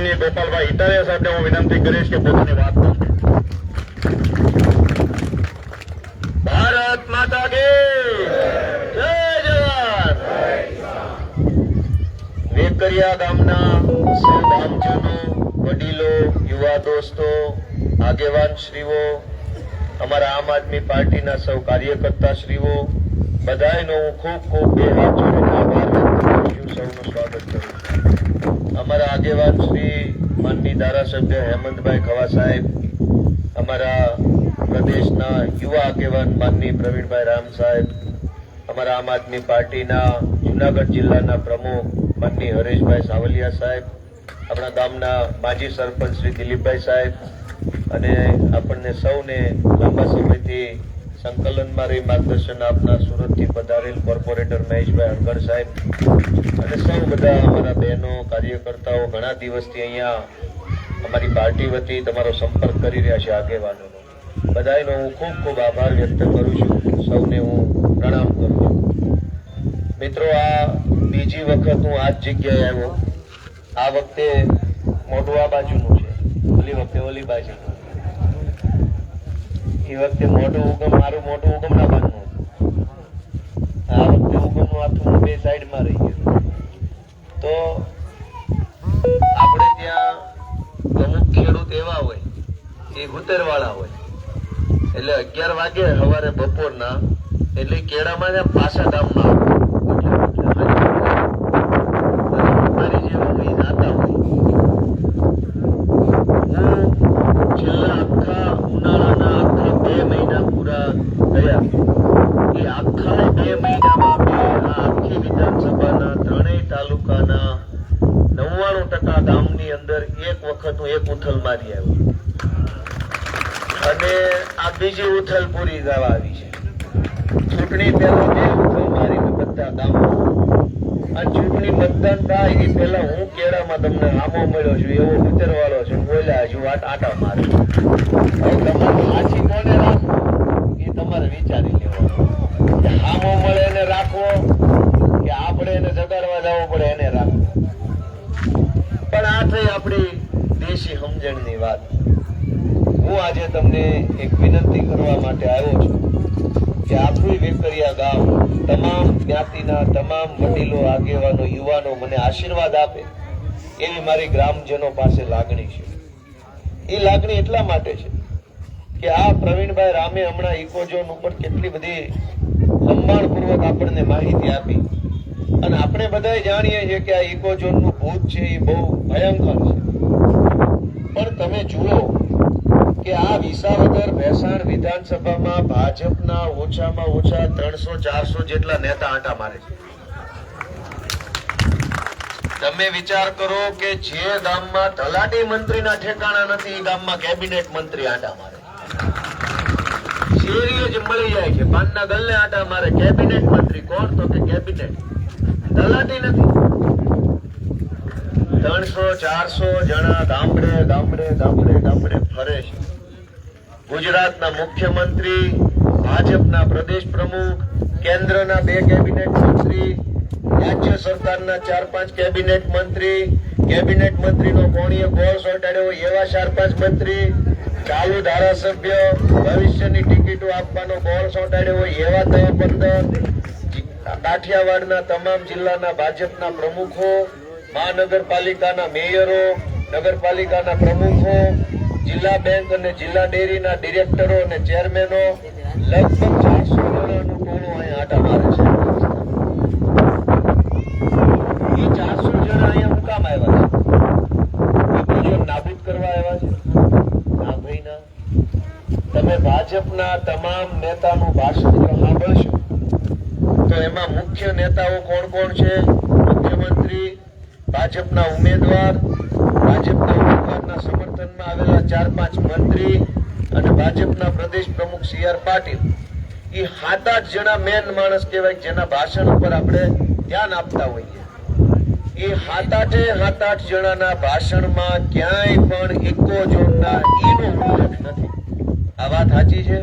માનनीय गोपालभाई इटारिया साहब ने હું વિનંતી કરીશ કે પોતાની વાત કરે। ભારત માતા કી જય જવાન। વેકરિયા ગામના સૌ ગામજનો, વડીલો, યુવા દોસ્તો, આગેવાન શ્રીઓ, અમારા આમ આદમી પાર્ટીના સૌ કાર્યકર્તા શ્રીઓ, બધાનો હું ખૂબ ખૂબ બે હાથ જોડીને આભાર વ્યક્ત કરું છું, સૌનું સ્વાગત કરું છું। અમારા આગેવાન શ્રી માનની ધારાસભ્ય હેમંતભાઈ ખવા સાહેબ, અમારા પ્રદેશના યુવા આગેવાન માનની પ્રવીણભાઈ રામ સાહેબ, અમારા આમ આદમી પાર્ટીના જુનાગઢ જિલ્લાના પ્રમુખ માનની હરેશભાઈ સાવલિયા સાહેબ, આપણા ગામના માજી સરપંચ શ્રી દિલીપભાઈ સાહેબ, અને આપણને સૌને લાંબા સમયથી સંકલનમાં રહી માર્ગદર્શન આપનાર સુરતથી પધારેલ કોર્પોરેટર મહેશભાઈ અણગણ સાહેબ, અને સૌ બધા અમારા બહેનો કાર્યકર્તાઓ ઘણા દિવસથી અહીંયા અમારી પાર્ટી વતી તમારો સંપર્ક કરી રહ્યા છે આગેવાનોનો, બધાનો હું ખૂબ ખૂબ આભાર વ્યક્ત કરું છું, સૌને હું પ્રણામ કરું છું। મિત્રો, આ બીજી વખત હું આ જ જગ્યાએ આવ્યો। આ વખતે મોઢું આ બાજુનું છે, ઓલી વખતે ઓલી બાજુનું। એ વખતે મોઢું ઉગમ, મારું મોઢું ઉગમના બાજુનું હતું, આ વખતે ઉગમનું આખું બે સાઈડમાં રહી ગયું। તો આપણે ત્યાં અમુક ખેડૂત એવા હોય, એ ગુતરવાળા હોય, એટલે 11 વાગે સવારે બપોરના, એટલે કેળામાં પાછા ગામમાં મારી જેવા હોય જાતા હોય। હું છેલ્લા આખા ઉનાળાના આખા 2 મહિના પૂરા ગયા, એ આખા 2 મહિનામાં આખી વિધાનસભાના 3 તાલુકાના 99% ગામની અંદર એક વખત હું એક ઉથલ મારી આવ્યો, અને આ બીજી ઉથલ પૂરી જવા આવી છે। ચૂંટણી પહેલા 2 ઉથલ મારીને બધા ગામો, આ ચૂંટણી મતદાન થાય એ પહેલા હું કેળામાં તમને આમો મળ્યો છું, એવો ઉતરવાળો છું, બોલ્યા હજુ આટા મારે। હવે તમારે સાચી કોને રાખવો એ તમારે વિચારી લેવાનું, કે આમો મળે એને રાખવો કે આપણે એને જગાડવા જવું પડે એને રાખવો। પણ આ થઈ આપણી દેશી સમજણની વાત। હું આજે તમને એક વિનંતી કરવા માટે આવ્યો છું કે આપણું વેકરિયા ગામ તમામ જ્ઞાતિના તમામ વડીલો, આગેવાનો, યુવાનો મને આશીર્વાદ આપે એવી મારી ગ્રામજનો પાસે લાગણી છે। એ લાગણી એટલા માટે છે કે આ પ્રવીણભાઈ રામે હમણાં ઇકોઝોન ઉપર કેટલી બધી લંબાણપૂર્વક આપણને માહિતી આપી, અને આપણે બધા જાણીએ છીએ કે આ ઇકોઝોનનું ભૂત છે એ બહુ ભયંકર છે। પણ તમે જુઓ કે આ વિસાવદર ભેસાણ વિધાનસભામાં ભાજપના ઓછામાં ઓછા 300-400 જેટલા નેતા આંટા મારે છે। તમે વિચાર કરો કે જે ગામમાં તલાટી મંત્રીના ઠેકાણા નથી, એ ગામમાં કેબિનેટ મંત્રી આંટા મારે, શેરીએ જ મળી જાય છે, પાનના ગલ્લે આંટા મારે, કેબિનેટ મંત્રી કોણ? તો કે કેબિનેટ, તલાટી નથી। 300-400 જણા ગામડે ગામડે ગામડે ગામડે ફરે છે। ગુજરાતના મુખ્યમંત્રી, ભાજપના પ્રદેશ પ્રમુખ, કેન્દ્રના 2 કેબિનેટ મંત્રી, રાજ્ય સરકારના 4-5 કેબિનેટ મંત્રી, કેબિનેટ મંત્રીનો કોણીએ ગોળ સોટાડ્યો એવા 4-5 મંત્રી, ચાલુ ધારાસભ્ય, ભવિષ્યની ટિકિટો આપવાનો ગોળ સોટાડ્યો હોય એવા 10-15, કાઠિયાવાડના તમામ જિલ્લાના ભાજપના પ્રમુખો, મહાનગરપાલિકાના મેયરો, નગરપાલિકાના પ્રમુખો, જિલ્લા બેંક અને જિલ્લા ડેરીના ડિરેક્ટરો અને ચેરમેનો, લગભગ 400 જણાનું ટોળું અહીં આટા મારે છે। એ 400 જણા અહીંયા હું કામ આવ્યા છે? ઇકોઝોન નાબૂદ કરવા આવ્યા છે? ના ભાઈ ના। તમે ભાજપના તમામ નેતાનું ભાષણ જો સાંભળશો તો એમાં મુખ્ય નેતાઓ કોણ કોણ છે? મુખ્યમંત્રી, ભાજપના ઉમેદવાર, ભાજપના ઉમેદવારના સમર્થનમાં આવેલા 4-5 મંત્રી અને ભાજપના પ્રદેશ પ્રમુખ CR પાટીલ, એ 7-8 જણા મેન માણસ કહેવાય જેના ભાષણ ઉપર આપણે ધ્યાન આપતા હોઈએ। એ 7-8 જણાના ભાષણમાં ક્યાંય પણ ઇકોઝોનના ઈનો ઉલ્લેખ નથી। આ વાત સાચી છે?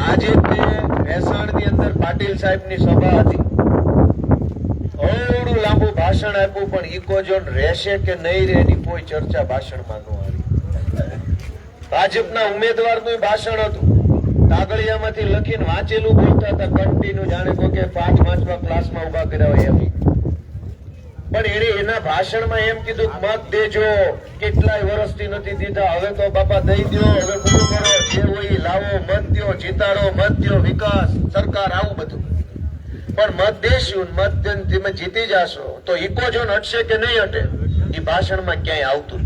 આજે તે ભેસાણની અંદર પાટીલ સાહેબની સભા હતી, થોડું લાંબુ ભાષણ આપ્યું પણ ઇકોઝોન રહેશે કે નહીં રહે એની કોઈ ચર્ચા ભાષણમાં ન આવી. ભાજપના ઉમેદવારનું ભાષણ હતું, કાગળિયામાંથી લખીને વાંચેલું બોલતા હતા કન્ટિન્યુ, જાણે કે પાઠ વાંચવા ક્લાસમાં ઉભા કર્યા હોય એમ. પણ એને એના ભાષણમાં એમ કીધું મત દેજો, કેટલાય વર્ષથી નથી દીધા, હવે તો બાપા દઈ દો, હવે પૂરું કરો, જે હોય લાવો, મત દો, જીતાડો, મત દો, વિકાસ સરકાર, આવું બધું. પણ મત દેશું, મત તમે જીતી જાશો તો ઇકોઝોન હટશે કે નહીં હટે એ ભાષણમાં ક્યાંય આવતું.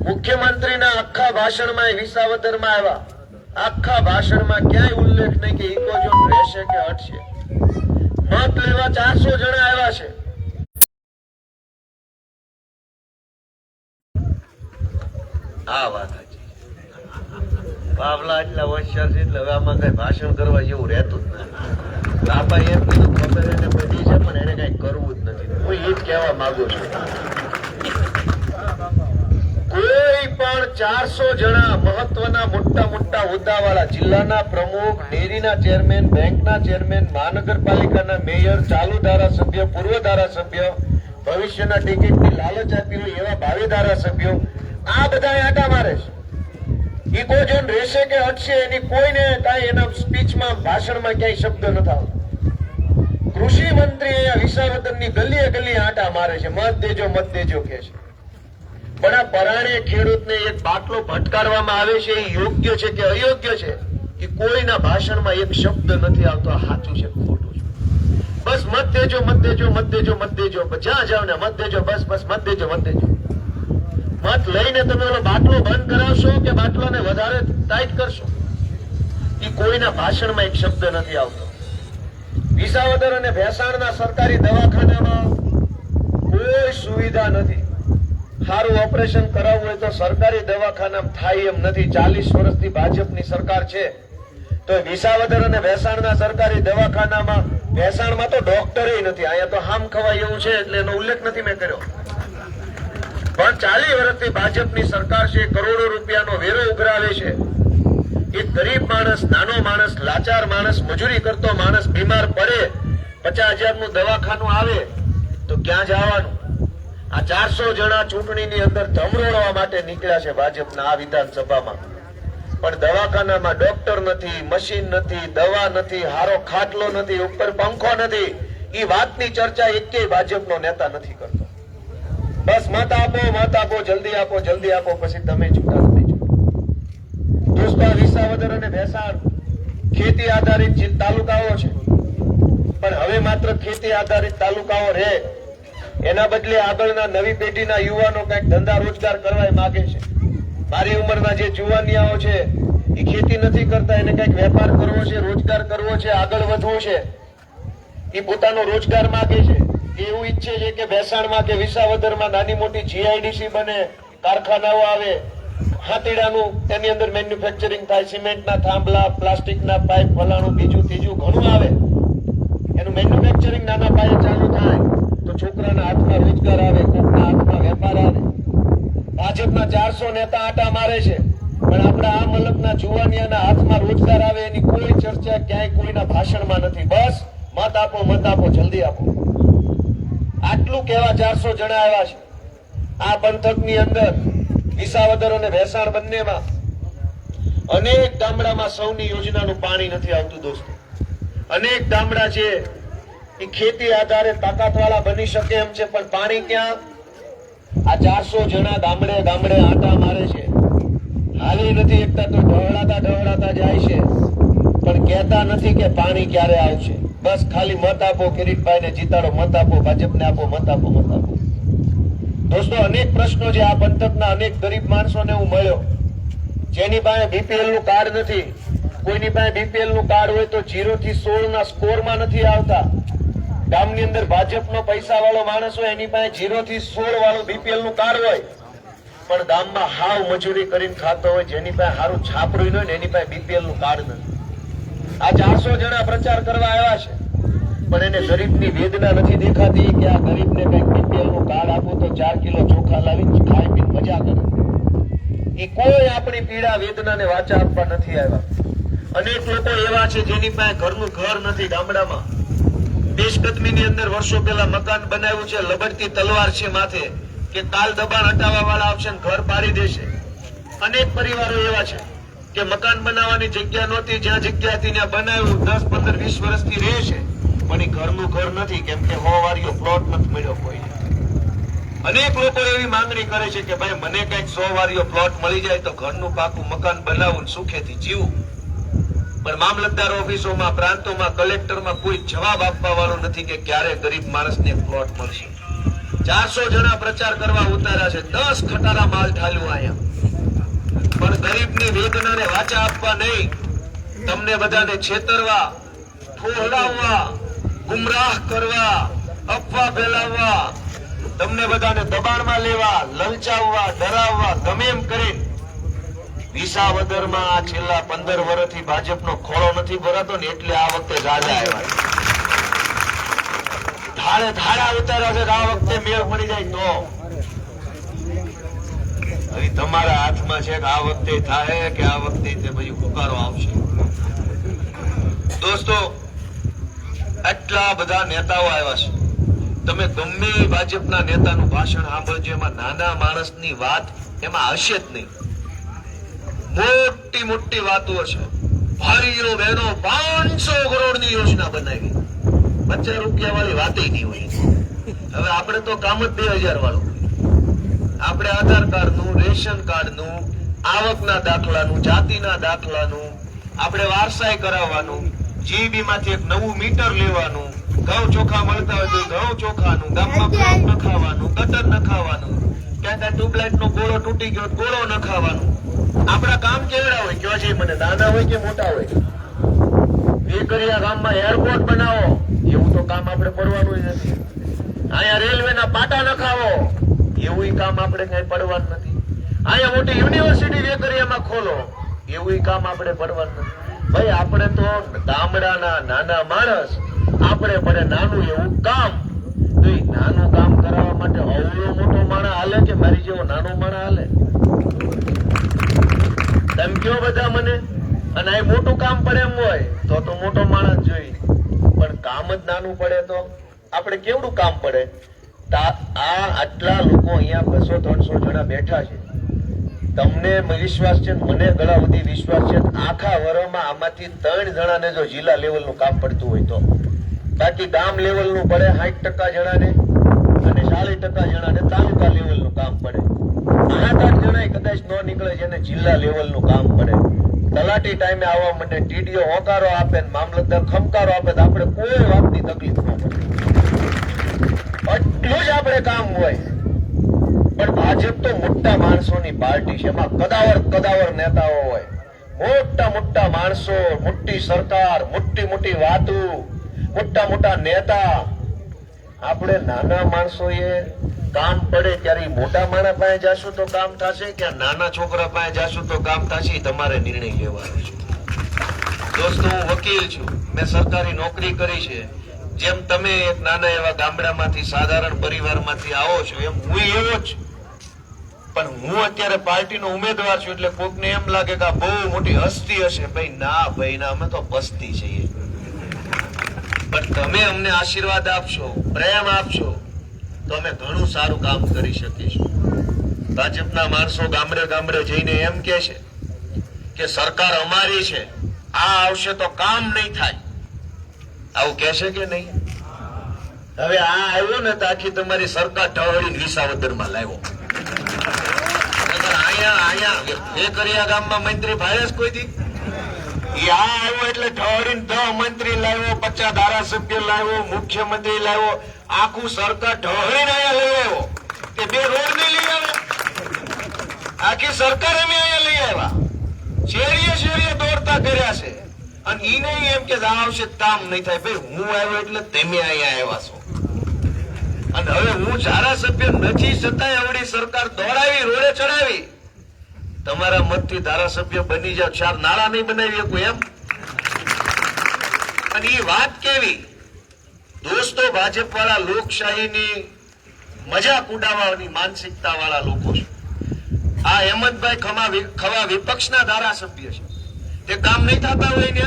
મુખ્યમંત્રીના આખા ભાષણમાં વિસાવદરમાં આવ્યા, આખા ભાષણમાં ક્યાંય ઉલ્લેખ નહીં કે ઇકોઝોન રહેશે કે હટશે. મત લેવા 400 જણા આવ્યા છે. આ વાત સાચી. બાબલા એટલા હોશિયાર છે એટલે હવે આમાં કઈ ભાષણ કરવા જેવું રહેતું જ નથી. બાપા એમ કીધું ખબર એને બધી છે પણ એને કઈ કરવું જ નથી. હું એ જ કહેવા માંગુ છું, કોઈ પણ 400 જણા મહત્વના મોટા મોટા હોદ્દાવાળા, જિલ્લાના પ્રમુખ, ડેરીના ચેરમેન, બેંકના ચેરમેન, મહાનગરપાલિકાના મેયર, ચાલુ ધારાસભ્ય, પૂર્વ ધારાસભ્ય, ભવિષ્યના ટિકિટની લાલચ આપી હોય એવા ભાવિ ધારાસભ્યો, આ બધા આટા મારે છે. ઇકોઝોન રહેશે કે હટશે એની કોઈને કાંઈ એના સ્પીચમાં, ભાષણમાં ક્યાંય શબ્દ નથી આવતો. કૃષિ મંત્રી અહીંયા વિસાવદરની ગલીએ ગલીએ આટા મારે છે, મત દેજો, મત દેજો કે છે. પણ આ પરાણે ખેડૂતને એક બાટલો ભટકારવામાં આવે છે, એ યોગ્ય છે કે અયોગ્ય છે એ કોઈના ભાષણમાં એક શબ્દ નથી આવતો. આ સાચું છે ખોટું છે? બસ મત દેજો, મત દેજો, મત દેજો, મત દેજો, જ્યાં જાવ ને મત દેજો, બસ બસ મત દેજો, મત દેજો. મત લઈને તમે ઓલો બાટલો બંધ કરાવશો કે બાટલાને વધારે ટાઈટ કરશો એ કોઈના ભાષણમાં એક શબ્દ નથી આવતો. વિસાવદર અને ભેસાણના સરકારી દવાખાનામાં કોઈ સુવિધા નથી. સારું ઓપરેશન કરાવવું હોય તો સરકારી દવાખાનામાં થાય એમ નથી. 40 વર્ષથી ભાજપની સરકાર છે તો વિસાવદર અને ભેસાણના સરકારી દવાખાનામાં, ભેસાણમાં તો ડોક્ટરે નથી, અહીંયા તો હામ ખવાય એવું છે એટલે એનો ઉલ્લેખ નથી મેં કર્યો. પણ 40 વર્ષથી ભાજપની સરકાર છે, કરોડો રૂપિયાનો વેરો ઉઘરાવે છે. એક ગરીબ માણસ, નાનો માણસ, લાચાર માણસ, મજૂરી કરતો માણસ બીમાર પડે, 50,000 નું દવાખાનું આવે તો ક્યાં જવાનું? આ 400 જણા ચૂંટણીની અંદર ધમરોળવા માટે નીકળ્યા છે ભાજપના આ વિધાનસભામાં. પણ દવાખાનામાં ડોક્ટર નથી, મશીન નથી, દવા નથી, હારો ખાટલો નથી, ઉપર પંખો નથી. એ વાતની ચર્ચા એકેય ભાજપનો નેતા નથી કરતો. બસ મત આપો, મત આપો, જલ્દી આપો, જલ્દી આપો, પછી તમે છૂટા થઈ જાઓ. દોસ્તો, આ વિસાવદર અને ભેસાણ ખેતી આધારિત તાલુકાઓ છે, પણ હવે માત્ર ખેતી આધારિત તાલુકાઓ રહે એના બદલે આગળના નવી પેઢીના યુવાનો કઈક ધંધા રોજગાર કરવા માંગે છે. મારી ઉંમરના જે જુવાનિયાઓ છે એ ખેતી નથી કરતા, એને કઈક વેપાર કરવો છે, રોજગાર કરવો છે, આગળ વધવું છે, એ પોતાનો રોજગાર માંગે છે. એવું ઈચ્છે છે કે ભેસાણમાં કે વિસાવદરમાં નાની મોટી જીઆઈડીસી બને, કારખાનાઓ આવે, હાથીડાનું તેની અંદર મેન્યુફેક્ચરિંગ થાય, સિમેન્ટના થાંભલા, પ્લાસ્ટિકના પાઇપ, ફલાણું બીજું ત્રીજું ઘણું આવે, એનું મેન્યુફેક્ચરિંગ નાના પાયે ચાલુ થાય તો છોકરાના હાથમાં રોજગાર આવે, કોકના હાથમાં વેપાર આવે. ભાજપના 400 નેતા આટા મારે છે પણ આપણા આ મલકના જુવાનિયાના હાથમાં રોજગાર આવે એની કોઈ ચર્ચા ક્યાંય કોઈના ભાષણમાં નથી. બસ મત આપો, મત આપો, જલ્દી આપો. આટલું કહેવા 400 જણા આવ્યા છે. આ પંથકની અંદર વિસાવદર અને ભેસાણ બંનેમાં અનેક ગામડામાં સૌની યોજનાનું પાણી નથી આવતું. દોસ્તો, અનેક ગામડા છે એ ખેતી આધારે તાકાતવાળા બની શકે એમ છે, પણ પાણી ક્યાં? આ 400 જણા ગામડે ગામડે આંટા મારે છે, હાલી નથી એકતા તો ઢવળાતા જાય છે, પણ કહેતા નથી કે પાણી ક્યારે આવશે. બસ ખાલી મત આપો, કિરીટભાઈને જીતાડો, મત આપો, ભાજપને આપો, મત આપો, મત આપો. દોસ્તો, અનેક પ્રશ્નો છે. આ પંથકના અનેક ગરીબ માણસોને હું મળ્યો જેની પાસે બીપીએલ નું કાર્ડ નથી. કોઈની પાસે બીપીએલ નું કાર્ડ હોય તો 0 થી 16 ના સ્કોરમાં નથી આવતા. ગામની અંદર ભાજપનો પૈસા વાળો માણસ હોય એની પાસે 0 થી 16 વાળું બીપીએલ નું કાર્ડ હોય, પણ ગામમાં હાવ મજૂરી કરીને ખાતો હોય, જેની પાસે સારું છાપરું હોય ને એની પાસે બીપીએલ નું કાર્ડ નથી. આ 400 જણા પ્રચાર કરવા આવ્યા છે, પણ એને ગરીબની વેદના નથી દેખાતી કે આ ગરીબને કઈક બીપીએલ નું કાર્ડ આપો તો 4 કિલો ચોખા લાવીને ખાઈ પીને મજા કરે. એ કોઈ આપણી પીડા વેદનાને વાચા આપવા નથી આવ્યા. અનેક લોકો એવા છે જેની પાસે ઘરનું ઘર નથી ગામડામાં, દેશકદમીની અંદર વર્ષો પહેલા મકાન બનાવ્યું છે, લબડતી તલવાર છે માથે કે કાલ દબાણ હટાવવા વાળા આવશે ને ઘર પાડી દેશે. અનેક પરિવારો એવા છે કે મકાન બનાવવાની જગ્યા નહોતી, જ્યાં જગ્યા હતી ત્યાં બનાવ્યું, 10, 15, 20 વર્ષથી રહે છે, પણ એ ઘરનું ઘર નથી, કેમ કે 100 વારીઓ પ્લોટ નથી મળ્યો કોઈ. અનેક લોકો એવી માંગણી કરે છે કે ભાઈ મને કઈક 100 વારીઓ પ્લોટ મળી જાય તો ઘરનું પાકું મકાન બનાવું, સુખેથી જીવું. પણ મામલતદાર ઓફિસોમાં, પ્રાંતોમાં, કલેક્ટરમાં કોઈ જવાબ આપવા વાળો નથી કે ક્યારે ગરીબ માણસને પ્લોટ મળશે. 400 જણા પ્રચાર કરવા ઉતાર્યા છે, 10 ખટારા માલ ઠાલ્યું અહીંયા, પણ ગરીબની વેદનાને વાચા આપવા નહીં, તમને બધાને છેતરવા, ફોહલાવવા, ગુમરાહ કરવા, અફવા ફેલાવવા, તમને બધાને દબાણમાં લેવા, લલચાવવા, ડરાવવા, ગમે એમ કરી વિસાવદરમાં આ છેલ્લા 15 વર્ષથી ભાજપનો ખોળો નથી ભરાતો ને એટલે આ વખતે રાજા આવ્યા. ધાડે ધાડા ઉતાર્યા છે, આ વખતે મેળ પડી જાય તો. હવે તમારા હાથમાં છે કે આ વખતે થાય કે આ વખતે પછી હુકારો આવશે. દોસ્તો, આટલા બધા નેતાઓ આવ્યા છે, તમે ગમે ભાજપના નેતાનું ભાષણ સાંભળજો, એમાં નાના માણસની વાત એમાં હશે જ નહીં. મોટી મોટી વાતો છે. ભાઈઓ બહેનો 500 કરોડની યોજના બનાવી, 50 રૂપિયા વાળી વાત નહીં હોય. હવે આપણે તો કામ જ 2000 વાળું. આપણે આધાર કાર્ડનું, રેશન કાર્ડનું, આવકના દાખલાનું, જાતિના દાખલાનું, આપણે વારસાઈ કરાવવાનું, જીબી માંથી એક નવું મીટર લેવાનું, ઘઉં ચોખા મળતા હોય તો ઘઉં ચોખાનું, ગામમાં બ્લોક નખાવાનું, ગટર નખાવાનું, ક્યાં ક્યાં ટ્યુબલાઇટ નો ગોળો તૂટી ગયો ગોળો નખાવાનું. આપણા કામ કેવડા હોય કયો છે મને, નાના હોય કે મોટા હોય? વેકરિયા ગામમાં એરપોર્ટ બનાવો, એવું તો કામ આપણે પડવાનું જ નથી. અહીંયા રેલવેના પાટા નખાવો, એવું કામ આપણે કઈ પડવાનું નથી. અહીંયા મોટી યુનિવર્સિટી વેકરિયામાં ખોલો, એવું કામ આપણે પડવાનું નથી. ભાઈ આપણે તો ગામડાના નાના માણસ, આપણે પડે નાનું એવું કામ. તો એ નાનું કામ કરાવવા માટે અવળો મોટો માણસ હાલે કે મારી જેવો નાનો માણસ હાલે? તેમ કયો બધા મને. અને આ મોટું કામ પડે એમ હોય તો મોટો માણસ જોઈ, પણ કામ જ નાનું પડે તો આપણે કેવડું કામ પડે? આ આટલા લોકો અહીંયા 200-300 જણા બેઠા છે, તમને વિશ્વાસ છે, મને ઘણા બધી વિશ્વાસ છે, આખા વરમાં આમાંથી 3 જણાને જો જિલ્લા લેવલનું કામ પડતું હોય તો, બાકી ગામ લેવલનું પડે 60% જણાને અને 40% જણાને તાલુકા લેવલનું કામ પડે. 8 જણા કદાચ ન નીકળે જેને જિલ્લા લેવલનું કામ પડે. તલાટી ટાઈમે આવવા માટે, ટીડીઓ હોકારો આપે, મામલતદાર ખમકારો આપે, તો આપણે કોઈ વાતની તકલીફ ન પડે. એટલું જ આપણે કામ હોય. પણ ભાજપ તો મોટા માણસોની પાર્ટી છે, એમાં કદાવર નેતાઓ હોય, મોટા માણસો, મોટી સરકાર, મોટી વાતો, મોટા નેતા. આપણે નાના માણસોએ કામ પડે ત્યારે મોટા માણસ પાસે જાશું તો કામ થશે કે નાના છોકરા પાસે જાશું તો કામ થશે? તમારે નિર્ણય લેવાનો છે. દોસ્તો, હું વકીલ છું, મેં સરકારી નોકરી કરી છે. જેમ તમે એક નાના એવા ગામડામાંથી, સાધારણ પરિવારમાંથી આવો છો, એમ હું એવો જ. પણ હું અત્યારે પાર્ટીનો ઉમેદવાર છું એટલે કોકને એમ લાગે કે આ બહુ મોટી હસ્તી હશે. ભાઈ ના, અમે તો બસ્તી છીએ. પણ તમે અમને આશીર્વાદ આપશો, પ્રેમ આપશો તો અમે ઘણું સારું કામ કરી શકીશું. ભાજપના માણસો ગામડે જઈને એમ કે છે કે સરકાર અમારી છે, આ આવશે તો કામ નહીં થાય, આવું કહેશે કે નહીં? હવે આ આવ્યો ને તો આખી તમારી સરકાર ઢવળીને વિસાવદરમાં લાવ્યો. અહીંયા વેકરિયા ગામમાં મંત્રી ભાડે કોઈ દી આ આવ્યો એટલે ઢવળીને 10 મંત્રી લાવ્યો, 50 ધારાસભ્ય લાવ્યો, મુખ્યમંત્રી લાવ્યો, આખું સરકાર ઢવળીને અહીંયા લઈ આવ્યો. કે 2 રોડ નહીં લઈ આવે, આખી સરકાર અમે અહીંયા લઈ આવ્યા. શેરીએ દોડતા કર્યા છે. અને ઈ નહીં એમ કે આવશે કામ નહીં થાય. ભાઈ હું આવ્યો એટલે તમે અહીંયા આવ્યા છો. અને હવે હું ધારાસભ્ય નથી છતાંય આવડી સરકાર દોડાવી, રોડે ચડાવી. તમારા મતથી ધારાસભ્ય બની જાવ, 4 નાળા નહીં બનાવી શકું એમ? અને એ વાત કેવી? દોસ્તો, ભાજપ વાળા લોકશાહીની મજાક ઉડાવવાની માનસિકતા વાળા લોકો છે. આ હેમંતભાઈ ખવા વિપક્ષના ધારાસભ્ય છે. તે કામ નહીં થતા હોય ને,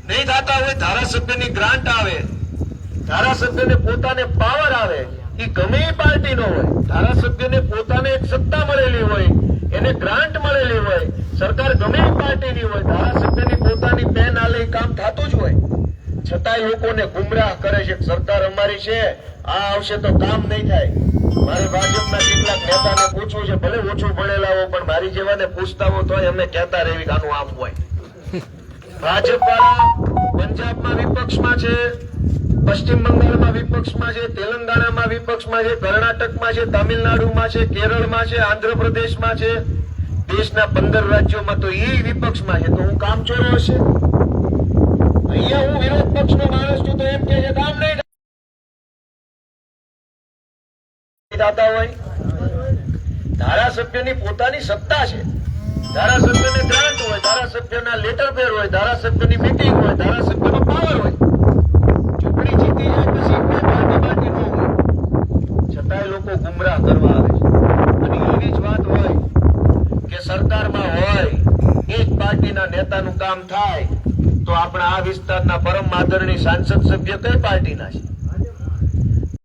નહીં થતા હોય, ધારાસભ્યની ગ્રાન્ટ આવે, ધારાસભ્યને પોતાને પાવર આવે, એ ગમે એ પાર્ટીનો હોય, ધારાસભ્યને પોતાને એક સત્તા મળેલી હોય, એને ગ્રાન્ટ મળેલી હોય, સરકાર ગમે એ પાર્ટીની હોય, ધારાસભ્યની પોતાની પેન આલે એ કામ થતું જ હોય. છતાંય લોકોને ગુમરાહ કરે છે કે સરકાર અમારી છે, આ આવશે તો કામ નહીં થાય. મારે ભાજપના કેટલાક નેતાને પૂછવું છે, ભલે ઓછું ભણેલા હો પણ મારી જેવાને પૂછતા હો તો અમે કહેતા રહેવી કે આનું આમ હોય. ભાજપ વાળા પંજાબમાં વિપક્ષમાં છે, પશ્ચિમ બંગાળમાં વિપક્ષમાં છે, તેલંગાણામાં વિપક્ષમાં છે, કર્ણાટકમાં છે, તામિલનાડુમાં છે, કેરળમાં છે, આંધ્રપ્રદેશમાં છે, દેશના 15 રાજ્યોમાં તો એ વિપક્ષમાં છે. તો હું કામચોરો હશે? અહીંયા હું વિરોધ પક્ષનો માણસ છું તો એમ કે છે કામ નહીં થતા હોય. ધારાસભ્યની પોતાની સત્તા છે, ધારાસભ્યને ગ્રાન્ટ હોય, ધારાસભ્યના લેટર પેર હોય, ધારાસભ્યની મીટિંગ હોય, ધારાસભ્યનો પાવર હોય. ચૂંટણી જીતી જાય પછી કોઈ પાર્ટી બાકી ન હોય, છતાંય લોકો ગુમરાહ કરવા આવે છે. અને એવી જ વાત હોય કે સરકારમાં હોય, એ જ પાર્ટીના નેતાનું કામ થાય તો આપણા આ વિસ્તારના પરમ આદરણીય સાંસદ સભ્ય કઈ પાર્ટીના છે?